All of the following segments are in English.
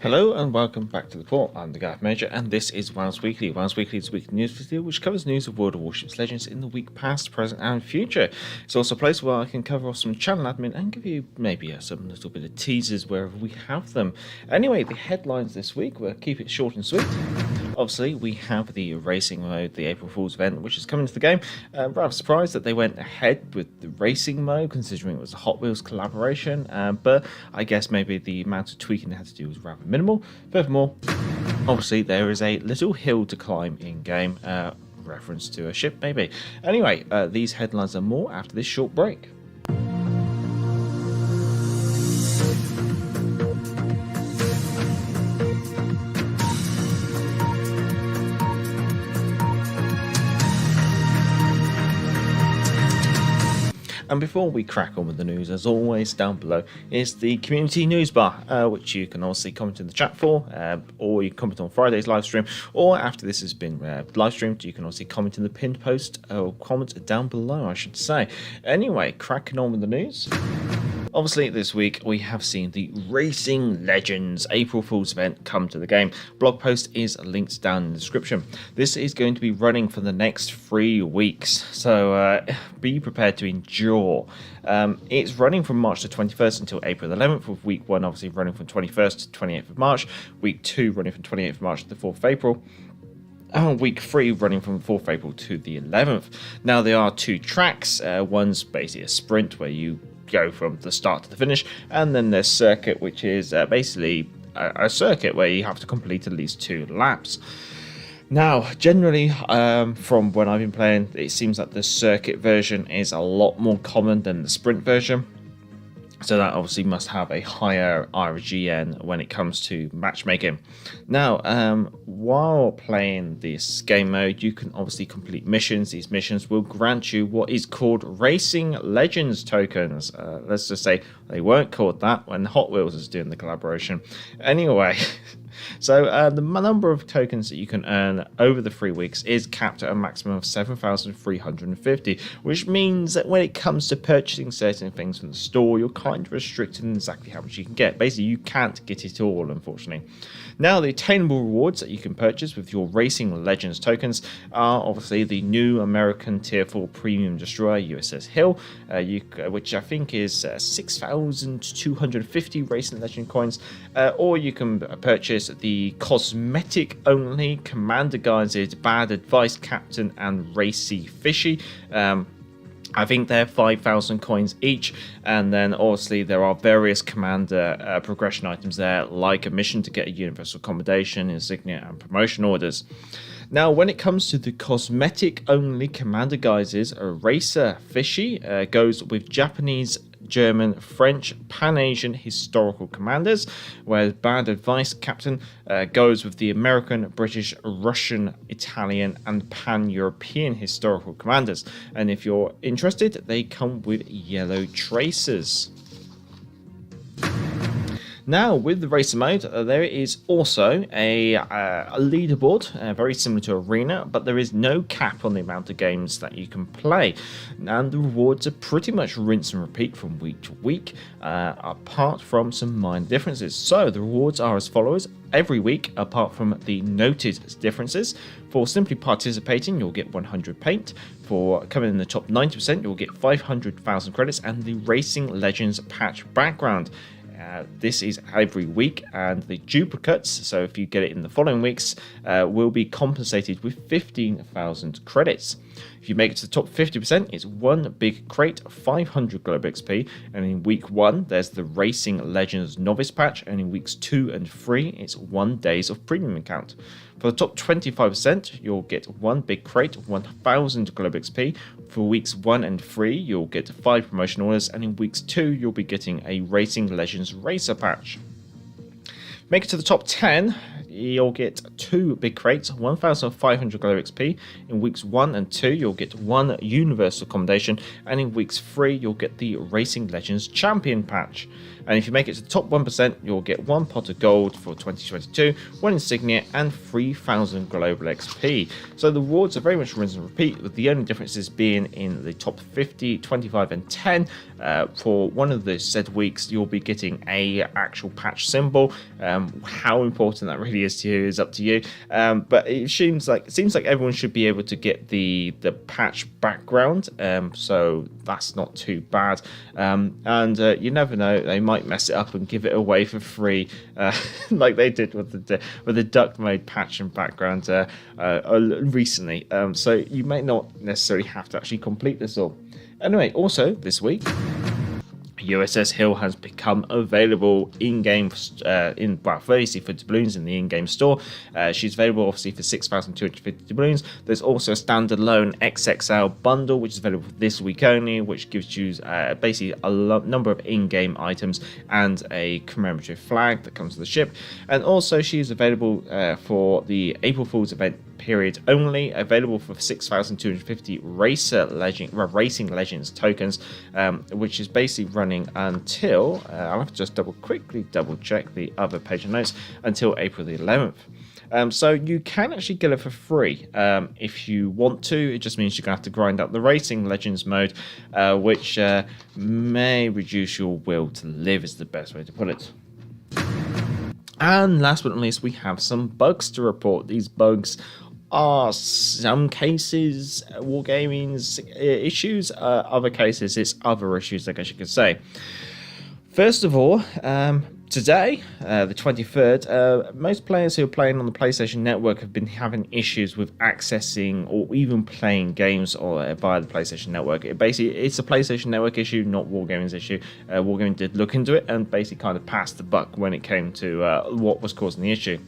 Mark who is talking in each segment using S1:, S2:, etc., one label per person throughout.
S1: Hello and welcome back to the port. I'm the Gaff Major and this is WoWs Weekly. WoWs Weekly is a weekly news video which covers news of World of Warships Legends in the week past, present and future. It's also a place where I can cover off some channel admin and give you maybe some little bit of teasers wherever we have them. Anyway, the headlines this week, we'll keep it short and sweet. Obviously, we have the racing mode, the April Fool's event, which is coming to the game. Rather surprised that they went ahead with the racing mode, considering it was a Hot Wheels collaboration. But I guess maybe the amount of tweaking they had to do was rather minimal. Furthermore, obviously, there is a little hill to climb in-game. Reference to a ship, maybe. Anyway, these headlines are more after this short break. And before we crack on with the news, as always, down below is the community news bar, which you can also comment in the chat for, or you can comment on Friday's live stream, or after this has been live streamed, you can also comment in the pinned post, or comment down below, I should say. Anyway, cracking on with the news. Obviously, this week we have seen the Racing Legends April Fool's event come to the game. Blog post is linked down in the description. This is going to be running for the next 3 weeks, so be prepared to endure. It's running from March the 21st until April the 11th, with week 1 obviously running from 21st to 28th of March, week 2 running from 28th of March to the 4th of April. Week 3 running from 4th of April to the 11th. Now, there are 2 tracks. One's basically a sprint where you go from the start to the finish, and then there's circuit, which is basically a circuit where you have to complete at least 2 laps. Now, generally, from when I've been playing, it seems like the circuit version is a lot more common than the sprint version. So that obviously must have a higher RGN when it comes to matchmaking. Now, while playing this game mode, you can obviously complete missions. These missions will grant you what is called Racing Legends tokens. Let's just say they weren't called that when Hot Wheels was doing the collaboration. Anyway, so the number of tokens that you can earn over the 3 weeks is capped at a maximum of 7,350, which means that when it comes to purchasing certain things from the store, you're kind of restricted in exactly how much you can get. Basically, you can't get it all, unfortunately. Now, the attainable rewards that you can purchase with your Racing Legends tokens are obviously the new American Tier 4 Premium Destroyer USS Hill, which I think is 6,250 Racing Legend coins, or you can purchase the cosmetic-only Commander Guided Bad Advice Captain and Racy Fishy. I think they're 5,000 coins each, and then obviously there are various commander progression items there, like a mission to get a universal accommodation, insignia, and promotion orders. Now, when it comes to the cosmetic-only commander guises, Racer Fishy goes with Japanese, German, French, Pan-Asian historical commanders, whereas Bad Advice Captain goes with the American, British, Russian, Italian, and Pan-European historical commanders. And if you're interested, they come with yellow tracers. Now, with the racer mode, there is also a leaderboard, very similar to Arena, but there is no cap on the amount of games that you can play. And the rewards are pretty much rinse and repeat from week to week, apart from some minor differences. So, the rewards are as follows. Every week, apart from the noted differences, for simply participating, you'll get 100 paint. For coming in the top 90%, you'll get 500,000 credits and the Racing Legends patch background. This is every week, and the duplicates, so if you get it in the following weeks, will be compensated with 15,000 credits. If you make it to the top 50%, it's 1 big crate, 500 Globe XP, and in week 1, there's the Racing Legends Novice Patch, and in weeks 2 and 3, it's 1 days of premium account. For the top 25%, you'll get 1 big crate, 1,000 Globe XP. For weeks 1 and 3, you'll get 5 promotion orders, and in weeks 2, you'll be getting a Racing Legends Racer Patch. Make it to the top 10, you'll get 2 big crates, 1,500 glow XP. In weeks 1 and 2, you'll get 1 universal commendation, and in weeks 3, you'll get the Racing Legends Champion patch. And if you make it to the top 1%, you'll get 1 pot of gold for 2022, 1 insignia, and 3,000 global XP. So the rewards are very much rinse and repeat, with the only differences being in the top 50, 25, and 10. For one of the said weeks, you'll be getting a actual patch symbol. How important that really is to you is up to you. But it seems like everyone should be able to get the patch background. So that's not too bad. And you never know, they might mess it up and give it away for free, like they did with the duck mode patch and background recently. So you may not necessarily have to actually complete this all. Anyway, also this week, USS Hill has become available in-game, obviously for doubloons in the in-game store. She's available obviously for 6,250 doubloons. There's also a standalone XXL bundle, which is available this week only, which gives you basically a number of in-game items and a commemorative flag that comes with the ship. And also she is available for the April Fool's event period only, available for 6,250 Racing Legends tokens, which is basically running until, I'll have to just quickly double check the other page of notes, until April the 11th. So you can actually get it for free if you want to. It just means you're going to have to grind up the Racing Legends mode, which may reduce your will to live, is the best way to put it. And last but not least, we have some bugs to report. These bugs are some cases wargaming's issues, other cases it's other issues, I guess you could say. First of all, today, the 23rd, most players who are playing on the PlayStation Network have been having issues with accessing or even playing games via the PlayStation Network. It's a PlayStation Network issue, not Wargaming's issue. Wargaming did look into it and basically kind of passed the buck when it came to what was causing the issue.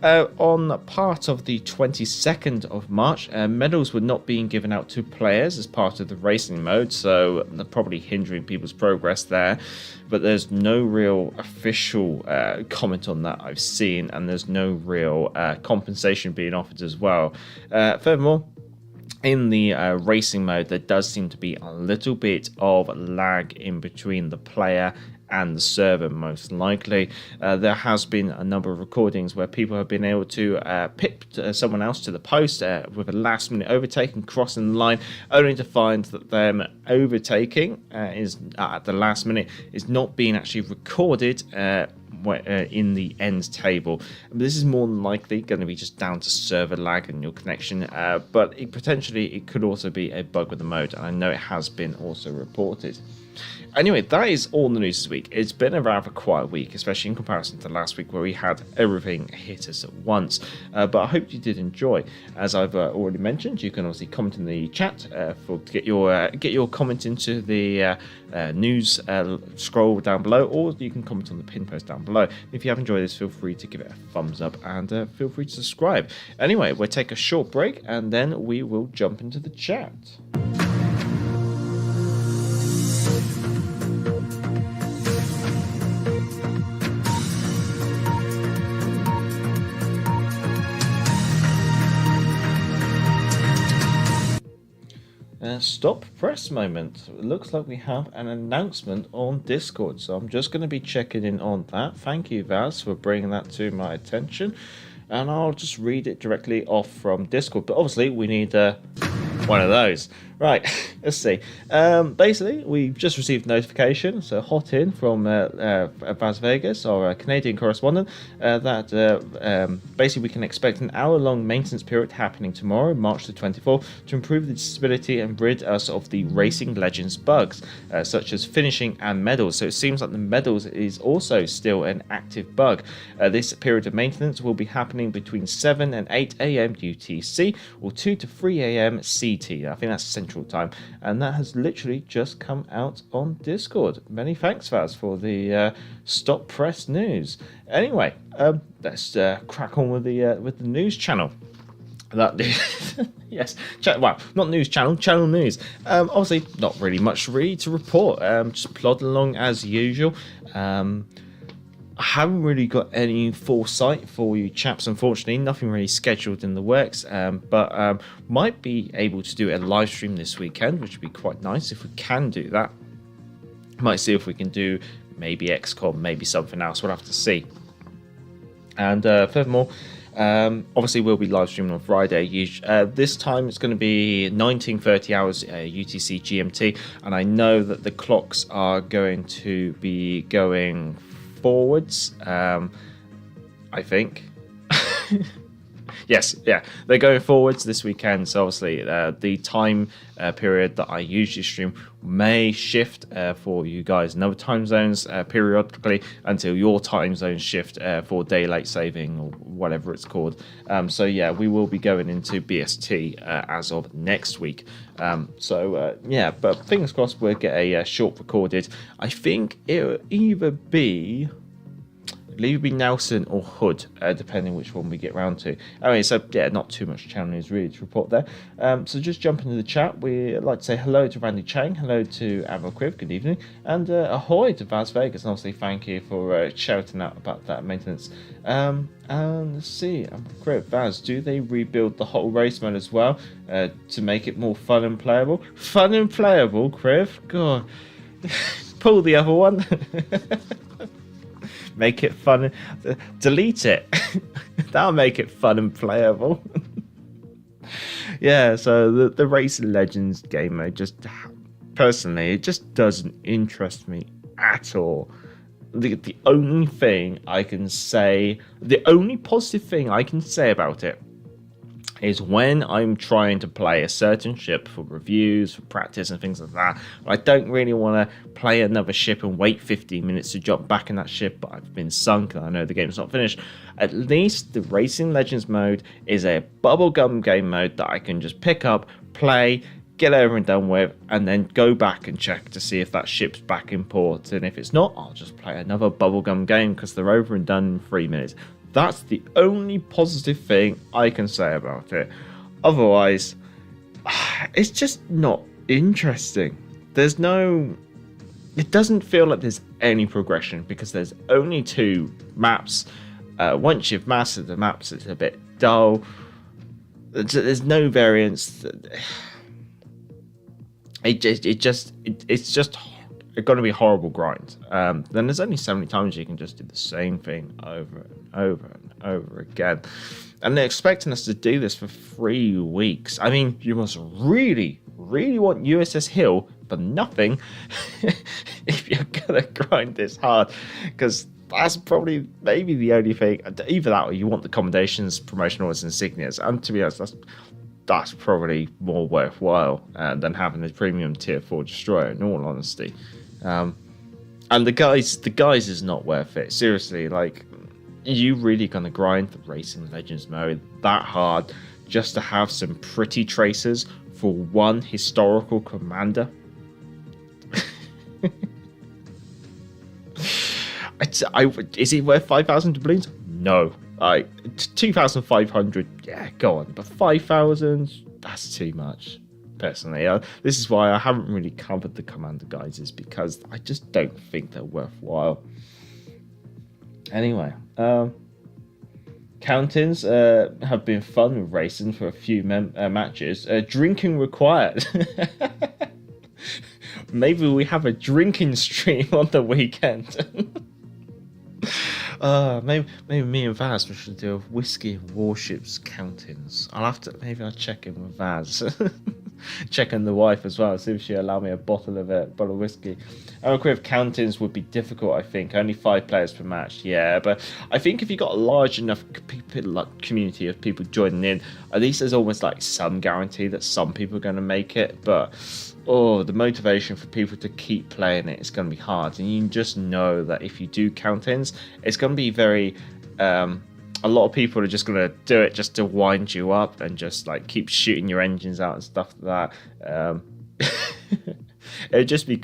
S1: On part of the 22nd of March, medals were not being given out to players as part of the racing mode, so they're probably hindering people's progress there. But there's no real official comment on that I've seen, and there's no real compensation being offered as well. Furthermore, in the racing mode, there does seem to be a little bit of lag in between the player and the server, most likely. There has been a number of recordings where people have been able to pip someone else to the post with a last minute overtake and crossing the line, only to find that them overtaking is at the last minute is not being actually recorded in the end table. This is more than likely going to be just down to server lag and your connection, but it could also be a bug with the mode, and I know it has been also reported. Anyway, that is all the news this week. It's been a rather quiet week, especially in comparison to last week where we had everything hit us at once. But I hope you did enjoy. As I've already mentioned, you can obviously comment in the chat to get your comment into the news scroll down below, or you can comment on the pin post down below. If you have enjoyed this, feel free to give it a thumbs up and feel free to subscribe. Anyway, we'll take a short break and then we will jump into the chat. Stop press moment. It looks like we have an announcement on Discord, so I'm just going to be checking in on that. Thank you, Vaz, for bringing that to my attention, and I'll just read it directly off from Discord. But obviously we need one of those. Right, let's see. Basically, we've just received notification, so hot in from Vaz Vegas, our Canadian correspondent, that basically we can expect an hour-long maintenance period happening tomorrow, March the 24th, to improve the stability and rid us of the Racing Legends bugs, such as finishing and medals. So it seems like the medals is also still an active bug. This period of maintenance will be happening between 7 and 8 a.m. UTC, or 2 to 3 a.m. CT. I think that's Central Time, and that has literally just come out on Discord. Many thanks, Vaz, for the stop press news. Anyway, let's crack on with the news channel. Yes, well, not news channel news. Obviously, not really much to report. Just plodding along as usual. I haven't really got any foresight for you chaps, unfortunately. Nothing really scheduled in the works, but might be able to do a live stream this weekend, which would be quite nice if we can do that. Might see if we can do maybe XCOM, maybe something else. We'll have to see. And furthermore, obviously we'll be live streaming on Friday. This time it's going to be 19:30 hours UTC GMT, and I know that the clocks are going to be going forwards, I think. Yes, yeah, they're going forwards this weekend, so obviously the time period that I usually stream may shift for you guys in other time zones periodically until your time zones shift for daylight saving or whatever it's called. So yeah, we will be going into BST as of next week. Yeah, but fingers crossed we'll get a short recorded. I think it'll either be Nelson or Hood, depending which one we get round to. Anyway, so yeah, not too much channel news really to report there. So just jump into the chat. We'd like to say hello to Randy Chang, hello to Quiv, good evening, and ahoy to Vaz Vegas, and obviously thank you for shouting out about that maintenance. And let's see, Quiv, Vaz, do they rebuild the whole race mode as well to make it more fun and playable? Fun and playable, Quiv? God, pull the other one. Make it fun. Delete it. That'll make it fun and playable. Yeah, so the Racing Legends game mode just personally, it just doesn't interest me at all. The only thing I can say, the only positive thing I can say about it is when I'm trying to play a certain ship for reviews, for practice and things like that. I don't really want to play another ship and wait 15 minutes to jump back in that ship, but I've been sunk and I know the game's not finished. At least the Racing Legends mode is a bubblegum game mode that I can just pick up, play, get over and done with, and then go back and check to see if that ship's back in port. And if it's not, I'll just play another bubblegum game because they're over and done in 3 minutes. That's the only positive thing I can say about it. Otherwise, it's just not interesting. It doesn't feel like there's any progression because there's only 2 maps. Once you've mastered the maps, it's a bit dull. There's no variance. It's just going to be a horrible grind. Then there's only so many times you can just do the same thing over and over and over again. And they're expecting us to do this for 3 weeks. I mean, you must really, really want USS Hill for nothing if you're going to grind this hard. Because that's probably maybe the only thing. Either that or you want the commendations, promotional insignias. And to be honest, that's probably more worthwhile than having a premium tier 4 destroyer, in all honesty. And the guys is not worth it. Seriously, like, you really gonna grind the Racing Legends mode that hard just to have some pretty tracers for one historical commander? Is it worth 5,000 doubloons? No. 2,500, yeah, go on. But 5,000, that's too much. Personally, this is why I haven't really covered the commander guides, is because I just don't think they're worthwhile. Anyway, countings have been fun with racing for a few matches. Drinking required. Maybe we have a drinking stream on the weekend. Maybe me and Vaz we should do a whiskey and warships countings. I'll check in with Vaz. Check on the wife as well, see if she'll allow me a bottle of whiskey. Quiv, countings would be difficult, I think. Only 5 players per match, yeah. But I think if you got a large enough community of people joining in, at least there's almost like some guarantee that some people are going to make it. But the motivation for people to keep playing it is going to be hard. And you just know that if you do count-ins, it's going to be very... a lot of people are just going to do it just to wind you up and just like keep shooting your engines out and stuff like that. It'd just be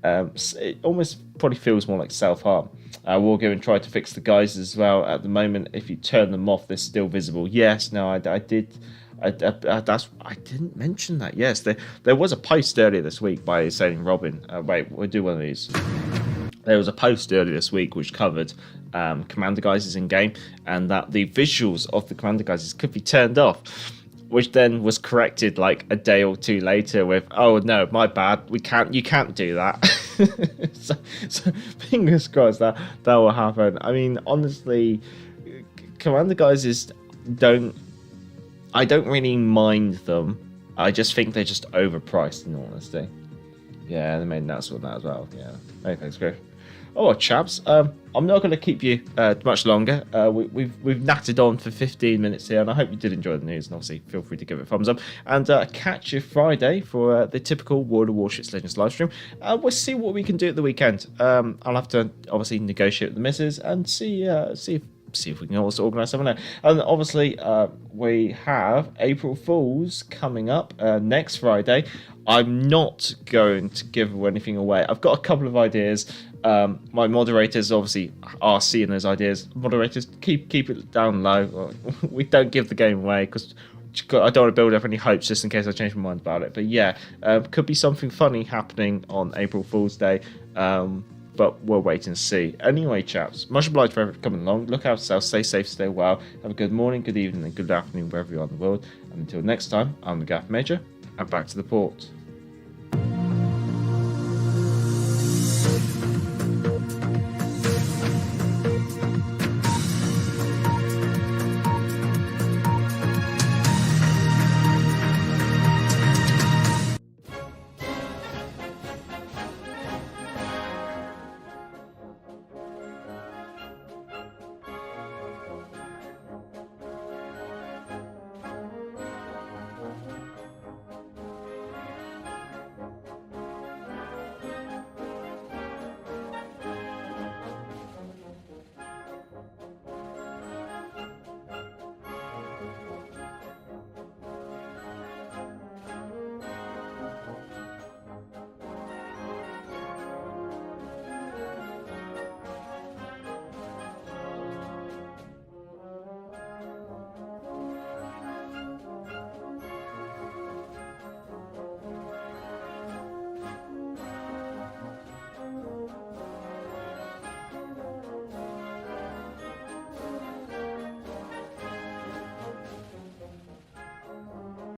S1: it almost probably feels more like self-harm. Wargaming tried to fix the guys as well. At the moment, if you turn them off, they're still visible. Yes, no, I did. I didn't mention that. Yes, there was a post earlier this week by Sailing Robin. Wait, we'll do one of these. there was a post earlier this week which covered commander guises in game, and that the visuals of the commander guises could be turned off, which then was corrected like a day or two later with, "Oh no, my bad. You can't do that." so fingers crossed that will happen. I mean, honestly, commander guises I don't really mind them. I just think they're just overpriced, in all honesty. Yeah, they made an announcement on that as well. Yeah. Hey, thanks, Griff. Oh, chaps, I'm not going to keep you much longer. We've nattered on for 15 minutes here, and I hope you did enjoy the news. And obviously, feel free to give it a thumbs up. And catch you Friday for the typical World of Warships Legends live stream. We'll see what we can do at the weekend. I'll have to obviously negotiate with the missus and see if we can also organise something there. And obviously, we have April Fools coming up next Friday. I'm not going to give anything away. I've got a couple of ideas. My moderators obviously are seeing those ideas. Moderators, keep it down low. We don't give the game away because I don't want to build up any hopes just in case I change my mind about it. But yeah, could be something funny happening on April Fool's Day. But we'll wait and see. Anyway, chaps, much obliged for coming along. Look out for yourselves, stay safe, stay well. Have a good morning, good evening, and good afternoon wherever you are in the world. And until next time, I'm the Gaff Major, and back to the port.